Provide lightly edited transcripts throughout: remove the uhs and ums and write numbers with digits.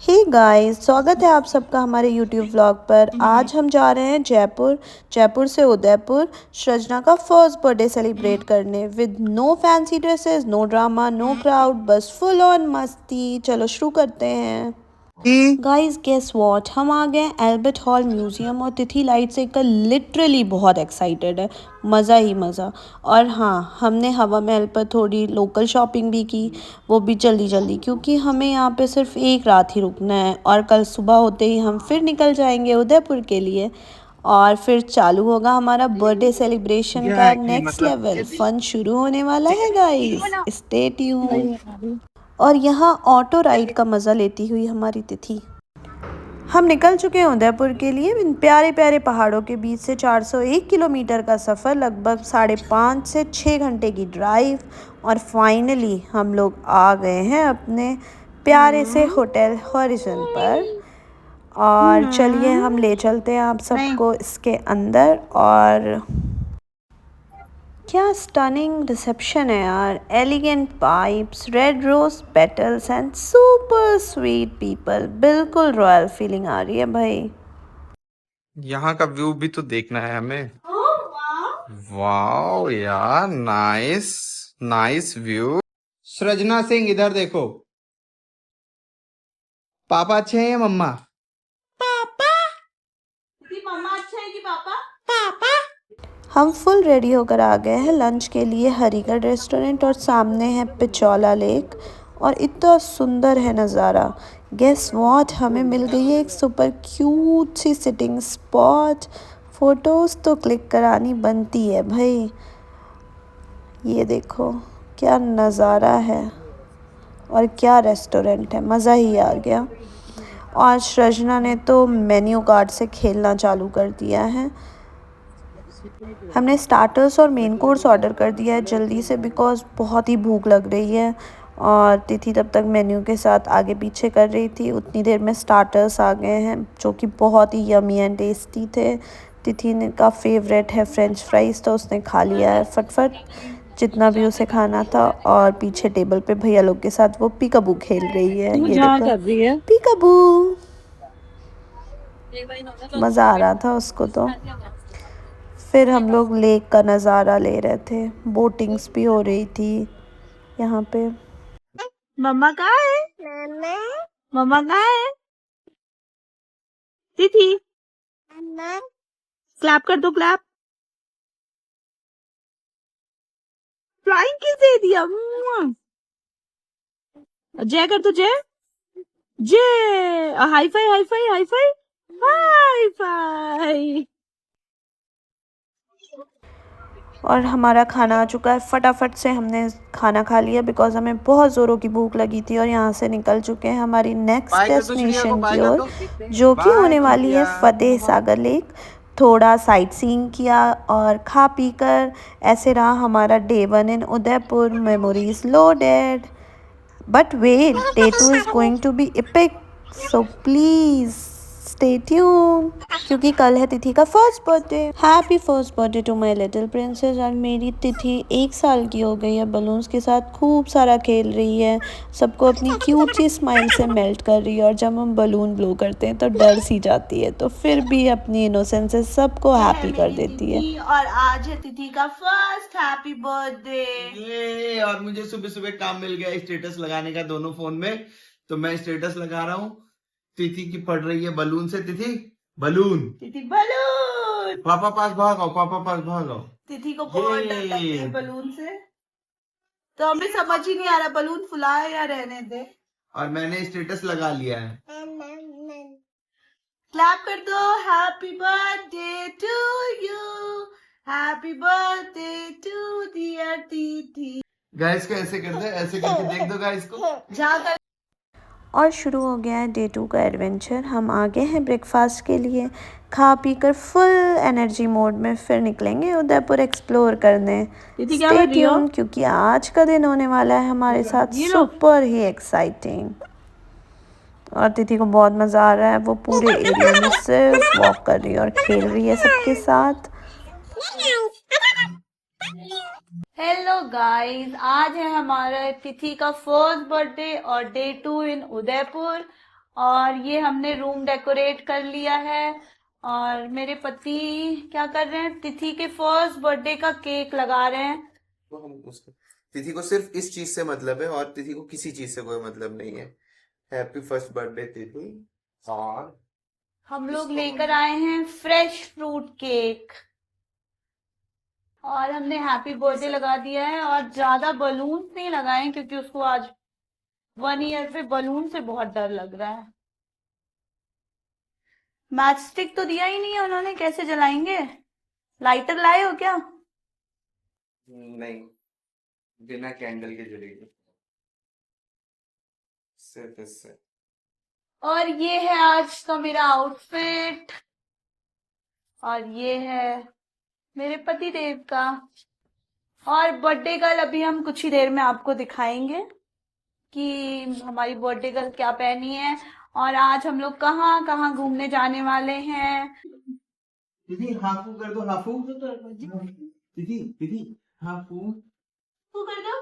Hey guys, स्वागत है आप सबका हमारे यूट्यूब व्लॉग पर। आज हम जा रहे हैं जयपुर से उदयपुर सृजना का फर्स्ट बर्थडे सेलिब्रेट करने with no fancy dresses, no drama, no crowd, बस फुल ऑन मस्ती। चलो शुरू करते हैं। गाइस गेस व्हाट, हम आ गए एल्बर्ट हॉल म्यूजियम और तिथि लाइट से का लिटरली बहुत एक्साइटेड है। मज़ा ही मज़ा। और हाँ, हमने हवा महल पर थोड़ी लोकल शॉपिंग भी की, वो भी जल्दी जल्दी, क्योंकि हमें यहाँ पे सिर्फ एक रात ही रुकना है और कल सुबह होते ही हम फिर निकल जाएंगे उदयपुर के लिए। और फिर चालू होगा हमारा बर्थडे सेलिब्रेशन का नेक्स्ट लेवल। फन शुरू होने वाला है गाइस, स्टे ट्यून। और यहाँ ऑटो राइड का मज़ा लेती हुई हमारी तिथि। हम निकल चुके हैं उदयपुर के लिए। इन प्यारे प्यारे पहाड़ों के बीच से 401 किलोमीटर का सफ़र, लगभग 5.5 से 6 घंटे की ड्राइव। और फाइनली हम लोग आ गए हैं अपने प्यारे से होटल हॉरिजन पर। और चलिए हम ले चलते हैं आप सबको इसके अंदर। और क्या स्टनिंग रिसेप्शन है यार, elegant pipes, red rose petals and super sweet people. बिल्कुल रॉयल फीलिंग आ रही है भाई। यहाँ का व्यू भी तो देखना है हमें। वाओ यार, नाइस नाइस व्यू। सृजना सिंह इधर देखो। पापा अच्छे हैं या मम्मा? मम्मा अच्छा है कि पापा? हम फुल रेडी होकर आ गए हैं लंच के लिए हरिगढ़ रेस्टोरेंट, और सामने है पिचौला लेक। और इतना सुंदर है नज़ारा। गेस व्हाट, हमें मिल गई है एक सुपर क्यूट सी सिटिंग स्पॉट। फ़ोटोज़ तो क्लिक करानी बनती है भाई। ये देखो क्या नज़ारा है और क्या रेस्टोरेंट है, मज़ा ही आ गया। और सृजना ने तो मेन्यू कार्ड से खेलना चालू कर दिया है। हमने स्टार्टर्स और मेन कोर्स ऑर्डर कर दिया है जल्दी से, बिकॉज़ बहुत ही भूख लग रही है। और तिथि तब तक मेन्यू के साथ आगे पीछे कर रही थी। उतनी देर में स्टार्टर्स आ गए हैं जो कि बहुत ही यमी एंड टेस्टी थे। तिथि ने का फेवरेट है फ्रेंच फ्राइज़, तो उसने खा लिया है फटफट जितना भी उसे खाना था। और पीछे टेबल पे भैया लोग के साथ वो पीकाबू खेल रही है। ये देखो पीकाबू, मज़ा आ रहा था उसको तो। फिर हम लोग लेक का नज़ारा ले रहे थे, बोटिंग्स भी हो रही थी यहाँ पे। मम्मा कहाँ है? मम्मा कहाँ है? तिथि क्लैप कर दो, क्लैप। फ्लाइंग किस दे दिया? जय कर दो, जय जय। Hi fi hi fi hi fi hi fi. और हमारा खाना आ चुका है। फटाफट से हमने खाना खा लिया बिकॉज हमें बहुत ज़ोरों की भूख लगी थी। और यहाँ से निकल चुके हैं हमारी नेक्स्ट डेस्टिनेशन की ओर, जो कि होने वाली है फतेह सागर लेक। थोड़ा साइट सीइंग किया और खा पी कर ऐसे रहा हमारा day 1 in Udaipur. Memories loaded. But wait, day 2 is going to be epic, so please stay tune, क्योंकि कल है तिथि का first birthday. Happy first birthday to my little princess. और मेरी तिथि 1 साल की हो गई है, बलून्स के साथ खूब सारा खेल रही है, सबको अपनी क्यूट सी स्माइल से मेल्ट कर रही है। और जब हम बलून ब्लो करते हैं तो डर सी जाती है, तो फिर भी अपनी इनोसेंस से सबको हैप्पी कर देती है। और आज है तिथि का फर्स्ट हैप्पी बर्थडे। ये और मुझे सुबह सुबह काम मिल गया स्टेटस लगाने का दोनों फोन में, तो मैं स्टेटस लगा रहा हूँ। तिथि की पड़ रही है बलून से। तिथि बलून, तिथि बलून। पापा पास भागो, पापा पास भागो। तिथि को बहुत डर लगती है बलून से, तो हमें समझ ही नहीं आ रहा बलून फुलाए या रहने दे। और मैंने स्टेटस लगा लिया है। क्लैप कर दो। Happy birthday to you, happy birthday to dear Tithi. Guys को ऐसे कर दे, ऐसे करके देख दो गाइस को। जाकर और शुरू हो गया है डे 2 का एडवेंचर। हम आ गए हैं ब्रेकफास्ट के लिए। खा पी कर फुल एनर्जी मोड में फिर निकलेंगे उदयपुर एक्सप्लोर करने। स्टे ट्यून, क्योंकि आज का दिन होने वाला है हमारे साथ सुपर ही एक्साइटिंग। और तिथि को बहुत मज़ा आ रहा है, वो पूरे एरिया में सिर्फ वॉक कर रही है और खेल रही है सबके साथ। हेलो गाइस, आज है हमारा तिथि का फर्स्ट बर्थडे और डे 2 इन उदयपुर। और ये हमने रूम डेकोरेट कर लिया है। और मेरे पति क्या कर रहे हैं, तिथि के फर्स्ट बर्थडे का केक लगा रहे हैं। तो हम उसको, तिथि को सिर्फ इस चीज से मतलब है और तिथि को किसी चीज से कोई मतलब नहीं है। हैप्पी फर्स्ट बर्थडे तिथि। और हम लोग इसको लेकर हम आए हैं फ्रेश फ्रूट केक और हमने हैप्पी बर्थडे लगा दिया है। और ज्यादा बलून नहीं लगाए क्योंकि उसको आज 1 ईयर पे बलून से बहुत डर लग रहा है। मैच स्टिक तो दिया ही नहीं है उन्होंने, कैसे जलाएंगे? लाइटर लाए हो क्या? नहीं, बिना कैंडल के जलेगी सिर्फ इससे। और ये है आज का मेरा आउटफिट और ये है मेरे पति देव का। और बर्थडे गर्ल अभी हम कुछ ही देर में आपको दिखाएंगे कि हमारी बर्थडे गर्ल क्या पहनी है और आज हम लोग कहाँ कहाँ घूमने जाने वाले हैं। दीदी हाफू कर दो, हाफू दीदी, दीदी हाफू तू कर दो।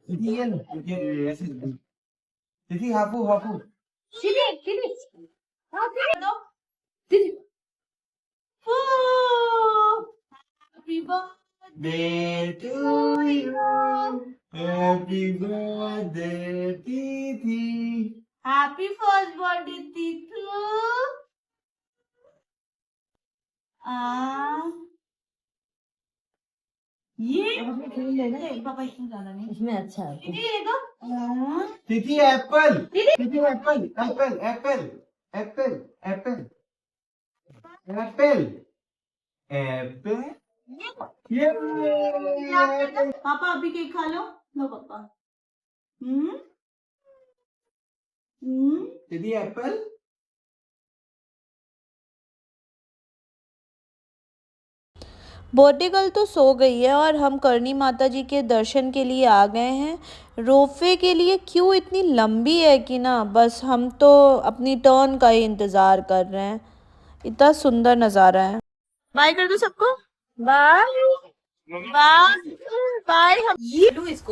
दीदी ये लो, ये ऐसे दीदी हाफू हाफू। दीदी दीदी हाँ दीदी दो दीदी। Happy Day to you, happy birthday Tithi. Happy first birthday Tithu. ये पापा इसमें ज्यादा नहीं, इसमें अच्छा है। दीदी ये दो। तिथि एप्पल, तिथि Apple, Apple Apple Apple Apple Apple Apple. ये पापा अभी केक खा लो। लो पापा। दीदी एप्पल। बर्थडे गर्ल तो सो गई है और हम करनी माता जी के दर्शन के लिए आ गए हैं। रोपवे के लिए क्यों इतनी लंबी है कि ना, बस हम तो अपनी टर्न का ही इंतज़ार कर रहे हैं। इतना सुंदर नज़ारा है। बाय कर दो सबको। Bye bye bye.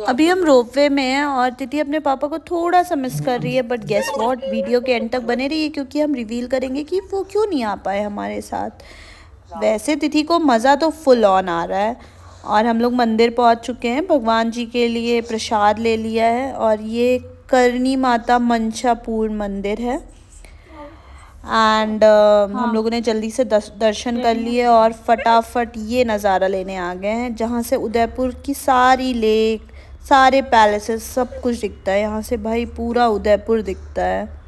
अभी हम रोपवे में हैं और तिथि अपने पापा को थोड़ा सा मिस कर रही है, बट गेस व्हाट, वीडियो के एंड तक बने रहिए क्योंकि हम रिवील करेंगे कि वो क्यों नहीं आ पाए हमारे साथ। वैसे तिथि को मज़ा तो फुल ऑन आ रहा है और हम लोग मंदिर पहुंच चुके हैं। भगवान जी के लिए प्रसाद ले लिया है और ये करनी माता मंशापुर मंदिर है। एंड हम लोगों ने जल्दी से दर्शन कर लिए और फटाफट ये नज़ारा लेने आ गए हैं जहाँ से उदयपुर की सारी लेक, सारे पैलेसेस, सब कुछ दिखता है यहाँ से। भाई पूरा उदयपुर दिखता है।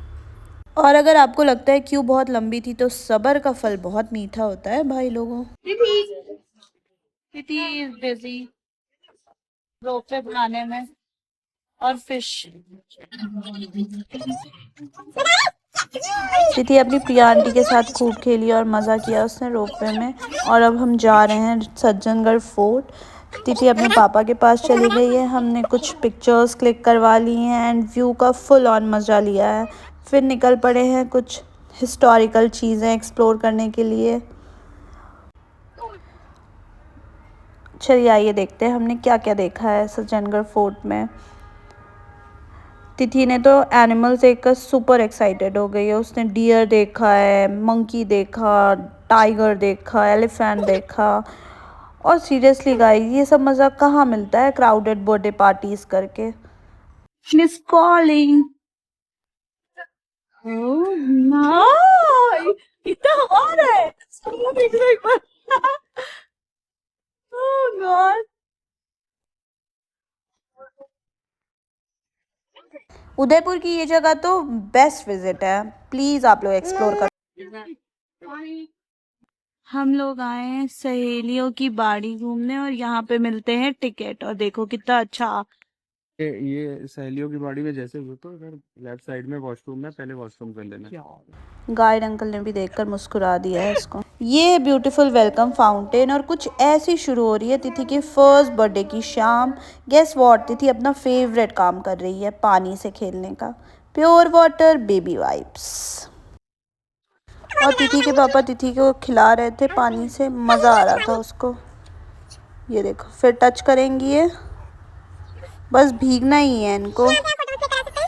और अगर आपको लगता है क्यों बहुत लंबी थी, तो सब्र का फल बहुत मीठा होता है भाई लोगों। तिथि इज बिजी रोपवे बनाने में और फिश। तिथि अपनी प्रिया आंटी के साथ खूब खेली और मज़ा किया उसने रोपवे में। और अब हम जा रहे हैं सज्जनगढ़ फोर्ट। तिथि अपने पापा के पास चली गई है। हमने कुछ पिक्चर्स क्लिक करवा ली हैं एंड व्यू का फुल ऑन मज़ा लिया है। फिर निकल पड़े हैं कुछ हिस्टोरिकल चीज़ें एक्सप्लोर करने के लिए। चलिए आइए देखते हैं हमने क्या क्या देखा है सज्जनगढ़ फोर्ट में। तिथि ने तो एनिमल्स देखकर सुपर एक्साइटेड हो गई है। उसने डियर देखा है, मंकी देखा, टाइगर देखा, एलिफेंट देखा। और सीरियसली गाइस, ये सब मज़ा कहाँ मिलता है क्राउडेड बर्थडे पार्टीज करके। Miss calling. इतना आ रहा है। एक बार। Oh God. उदयपुर की ये जगह तो बेस्ट विजिट है, प्लीज आप लोग एक्सप्लोर कर। हम लोग आए हैं सहेलियों की बाड़ी घूमने और यहाँ पे मिलते हैं टिकट। और देखो कितना अच्छा। ये सहेलियों की बाड़ी में जैसे हो तो इधर लेफ्ट साइड में वॉशरूम है, पहले वॉशरूम कर लेना। गाइड अंकल ने भी देखकर मुस्कुरा दिया है इसको। ये है ब्यूटीफुल वेलकम फाउंटेन और कुछ ऐसी शुरू हो रही है तिथि के फर्स्ट बर्थडे की शाम। गेस व्हाट, तिथि अपना फेवरेट काम कर रही है, पानी से खेलने का। Pure water baby wipes. और तिथि के पापा तिथि को खिला रहे थे पानी से, मज़ा आ रहा था उसको। ये देखो फिर टच करेंगी ये। बस भीगना ही है इनको।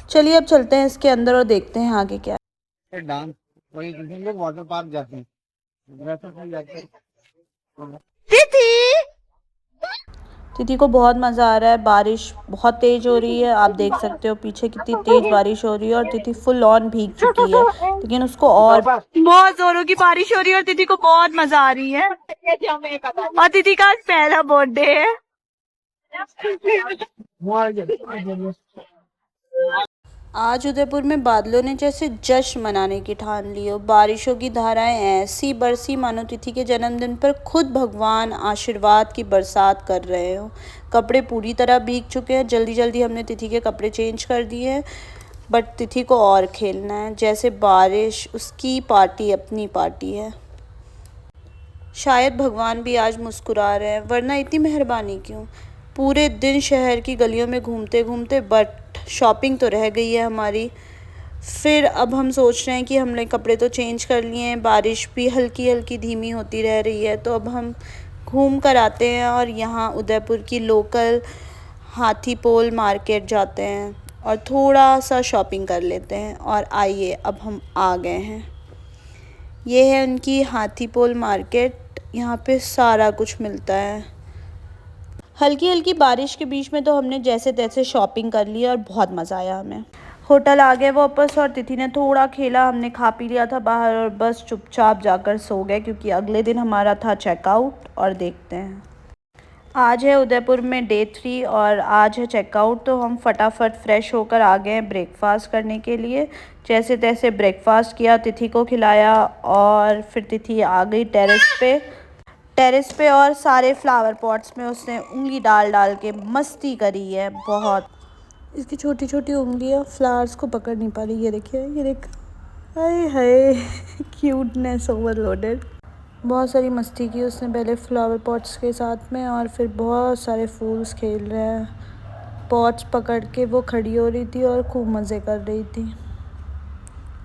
चलिए अब चलते हैं इसके अंदर और देखते हैं आगे क्या है। डांस वही हम लोग वाटर पार्क जाते हैं, वैसे नहीं जाते हैं। तिथि को बहुत मज़ा आ रहा है। बारिश बहुत तेज़ हो रही है, आप देख सकते हो पीछे कितनी तेज़ बारिश हो रही है और तिथि फुल ऑन भीग चुकी है, लेकिन उसको और बहुत जोरों की बारिश हो रही है और तिथि को बहुत मज़ा आ रही है। और तिथि का आज पहला बर्थडे है। आज उदयपुर में बादलों ने जैसे जश्न मनाने की ठान ली हो। बारिशों की धाराएं ऐसी बरसी मानो तिथि के जन्मदिन पर खुद भगवान आशीर्वाद की बरसात कर रहे हो। कपड़े पूरी तरह भीग चुके हैं। जल्दी जल्दी हमने तिथि के कपड़े चेंज कर दिए हैं, बट तिथि को और खेलना है। जैसे बारिश उसकी पार्टी अपनी पार्टी है। शायद भगवान भी आज मुस्कुरा रहे हैं, वरना इतनी मेहरबानी क्यों। पूरे दिन शहर की गलियों में घूमते घूमते बट शॉपिंग तो रह गई है हमारी। फिर अब हम सोच रहे हैं कि हमने कपड़े तो चेंज कर लिए हैं, बारिश भी हल्की हल्की धीमी होती रह रही है, तो अब हम घूम कर आते हैं और यहाँ उदयपुर की लोकल हाथीपोल मार्केट जाते हैं और थोड़ा सा शॉपिंग कर लेते हैं। और आइए अब हम आ गए हैं। ये है उनकी हाथीपोल मार्केट। यहाँ पे सारा कुछ मिलता है। हल्की हल्की बारिश के बीच में तो हमने जैसे तैसे शॉपिंग कर ली और बहुत मज़ा आया हमें। होटल आ गए वापस और तिथि ने थोड़ा खेला, हमने खा पी लिया था बाहर और बस चुपचाप जाकर सो गए, क्योंकि अगले दिन हमारा था चेकआउट। और देखते हैं, आज है उदयपुर में डे 3 और आज है चेकआउट, तो हम फटाफट फ्रेश होकर आ गए हैं ब्रेकफास्ट करने के लिए। जैसे तैसे ब्रेकफास्ट किया, तिथि को खिलाया और फिर तिथि आ गई टेरेस पे और सारे फ्लावर पॉट्स में उसने उंगली डाल डाल के मस्ती करी है बहुत। इसकी छोटी छोटी उंगलियां फ्लावर्स को पकड़ नहीं पा रही। ये देखिए, ये देख, हाय हाय क्यूटनेस ओवरलोडेड। बहुत सारी मस्ती की उसने पहले फ्लावर पॉट्स के साथ में, और फिर बहुत सारे फूल्स खेल रहे हैं। पॉट्स पकड़ के वो खड़ी हो रही थी और खूब मज़े कर रही थी।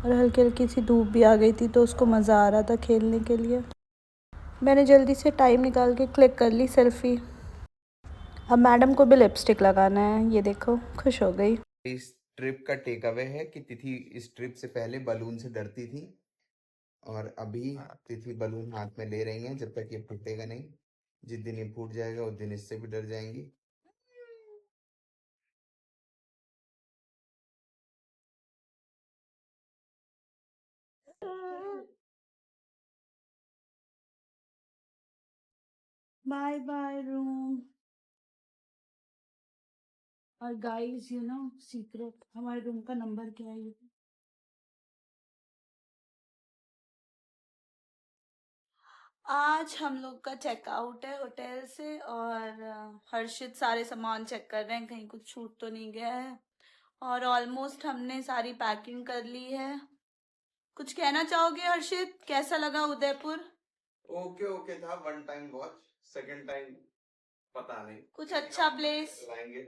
और हल्की हल्की सी धूप भी आ गई थी, तो उसको मज़ा आ रहा था खेलने के लिए। मैंने जल्दी से टाइम निकाल के क्लिक कर ली सेल्फ़ी। अब मैडम को भी लिपस्टिक लगाना है, ये देखो खुश हो गई। इस ट्रिप का टेक अवे है कि तिथि इस ट्रिप से पहले बलून से डरती थी, और अभी तिथि बलून हाथ में ले रही हैं। जब तक ये फूटेगा नहीं, जिस दिन ये फूट जाएगा उस दिन इससे भी डर जाएंगी। Bye bye room. और गाइस यू नो सीक्रेट, हमारे रूम का नंबर क्या है? ये आज हम लोग का चेकआउट है होटल से, और हर्षित सारे सामान चेक कर रहे हैं कहीं कुछ छूट तो नहीं गया है। और ऑलमोस्ट हमने सारी पैकिंग कर ली है। कुछ कहना चाहोगे हर्षित, कैसा लगा उदयपुर? ओके ओके था, one time watch, second time पता नहीं। कुछ अच्छा प्लेस, लाएंगे।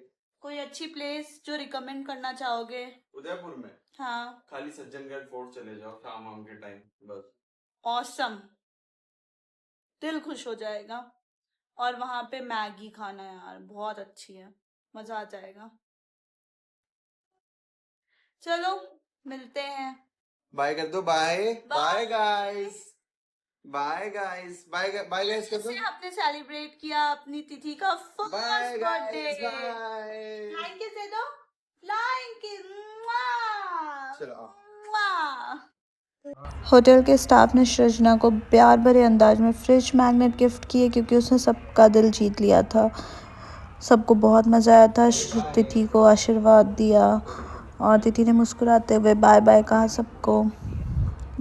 कोई अच्छी प्लेस जो रिकमेंड करना चाहोगे? उदयपुर में हाँ, खाली सज्जनगढ़ फोर्ट चले जाओ शाम वाम के टाइम, बस। ऑसम, दिल खुश हो जाएगा। और वहां पे मैगी खाना यार बहुत अच्छी है, मजा आ जाएगा। चलो मिलते हैं। बाय कर दो, bye bye bye guys, bye guys, bye bye guys कर दो। से हमने सेलिब्रेट किया अपनी तिथि का bye first birthday. Guys, bye. Flying kiss दे दो, फ्लाइंग किस। चलो आओ। होटल के स्टाफ ने सृजना को प्यार भरे अंदाज में फ्रिज मैग्नेट गिफ्ट किए, क्योंकि उसने सबका दिल जीत लिया था। सबको बहुत मज़ा आया था। तिथि को आशीर्वाद दिया और तिथि ने मुस्कुराते हुए बाय बाय कहा सबको।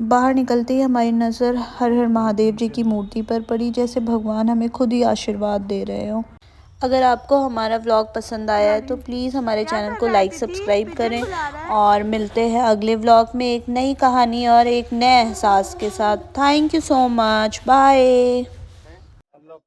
बाहर निकलते ही हमारी नज़र हर हर महादेव जी की मूर्ति पर पड़ी, जैसे भगवान हमें खुद ही आशीर्वाद दे रहे हो। अगर आपको हमारा व्लॉग पसंद आया है तो प्लीज़ हमारे चैनल को लाइक सब्सक्राइब करें, और मिलते हैं अगले व्लॉग में एक नई कहानी और एक नए एहसास के साथ। Thank you so much, bye.